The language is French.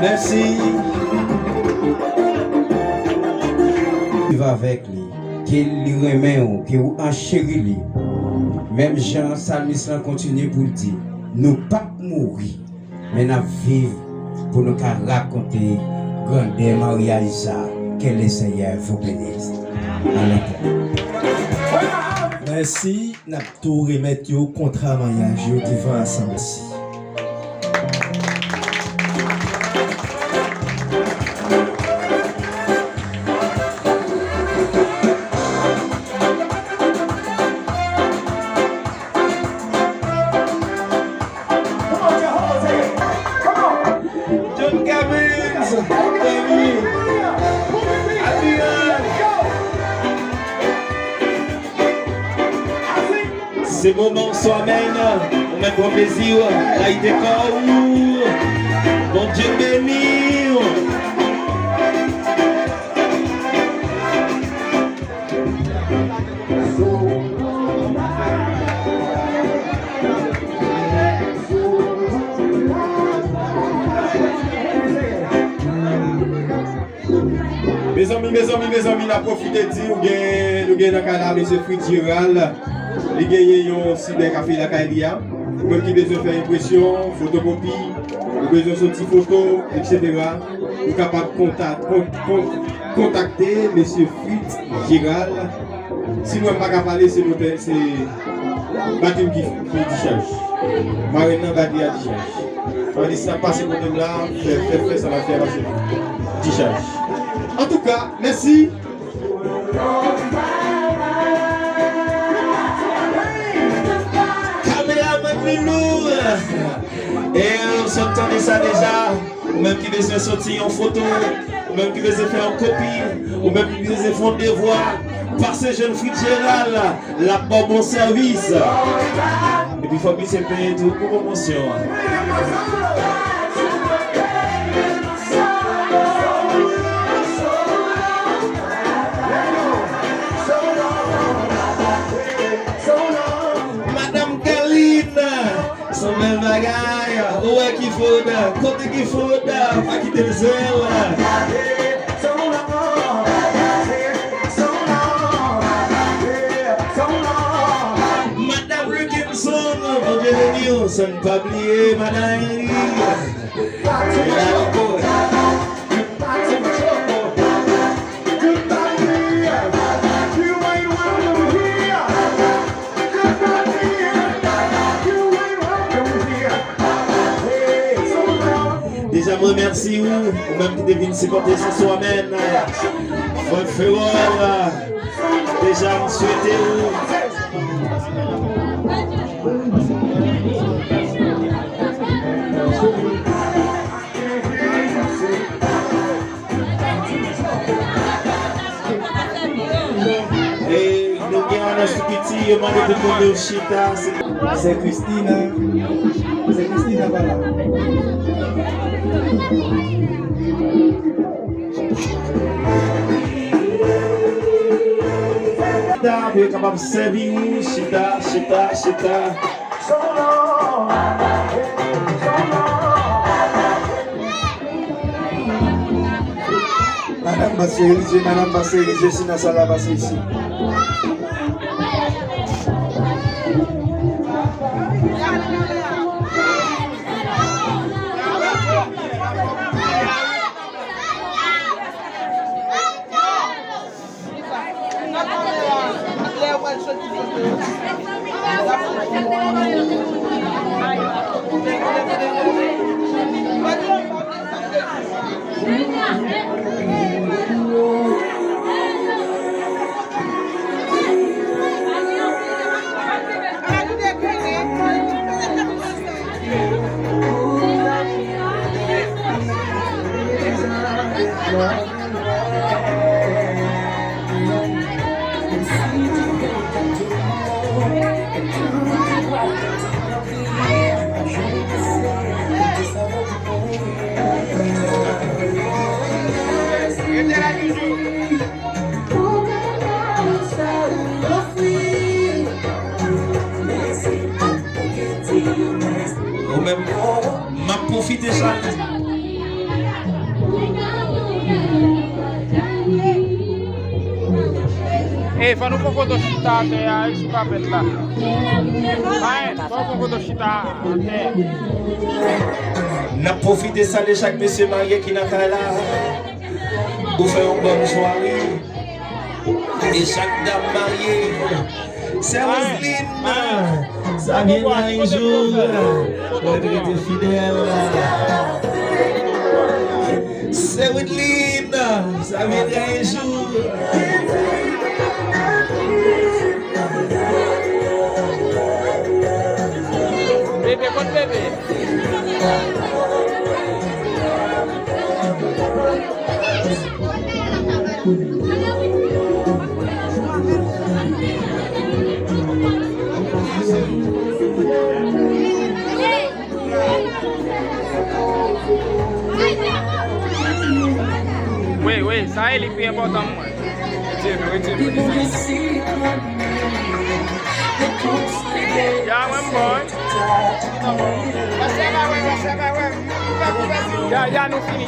Merci. Il va avec lui, qu'il lui remet, qu'il lui enchérit lui. Même Jean Salmis continue pour le dire, nous pas mourir, mais nous vivons pour nous raconter grande Maria Isa, que le Seigneur vous bénisse. Merci, nous tout remettre au contrat mariage devant ensemble. Ces moments soi-même, on met pour plaisir, là il décore, mon Dieu béni. Mes amis, la profité de dire, nous avons dans le canal M. Fritz-Giral. Les gagnants ont cybercafé la Kailia. Même qui besoin faire impression, photocopie, besoin de sortir photo, etc. Vous êtes capable de contacter M. Fritz Giral. Si nous ne pouvons pas parler, c'est Batim qui discharge. Marina Badi à discharge. On dit ça passe ce côté là, fait, ça va faire passer. Discharge. En tout cas, merci. Et on s'entendait ça déjà, ou même qui veut sortir en photo, ou même qui veut faire en copie, ou même qui veut faire un devoir, par ces jeunes Fritz-Giral, la bon service. Et puis il faut que c'est payé tout pour promotion. Son bel bagaille, où est qu'il faut, côté qu'il faut, pas quitter le zèle. Madame Wilkinson, mon Dieu de Dieu, ça ne pas oublier, madame. Déjà, je remercie ou même qui devine supporter ce soir même. Votre frère, déjà, on souhaite et nous avons un petit, on m'a demandé de Chita. C'est Christine. C'est Christine, voilà. Vous êtes capable de servir, Chita. Madame Bassé, je suis dans la salle Bassé ici. profiter ça. Eh, fa nous faire photo chita à ce papet là. Ouais, fa nous photo chita. N'a profité ça de chaque monsieur marié qui n'a pas là. Pour faire une bonne soirée. Et chaque dame mariée. C'est Roselyne. Ça vient un jour. On est fidèle. C'est Roselyne. Ça vient un jour. Bébé, bon bébé. Oui, oui, ça est le plus important. Retirez. Yeah, one boy. Yeah, no fini,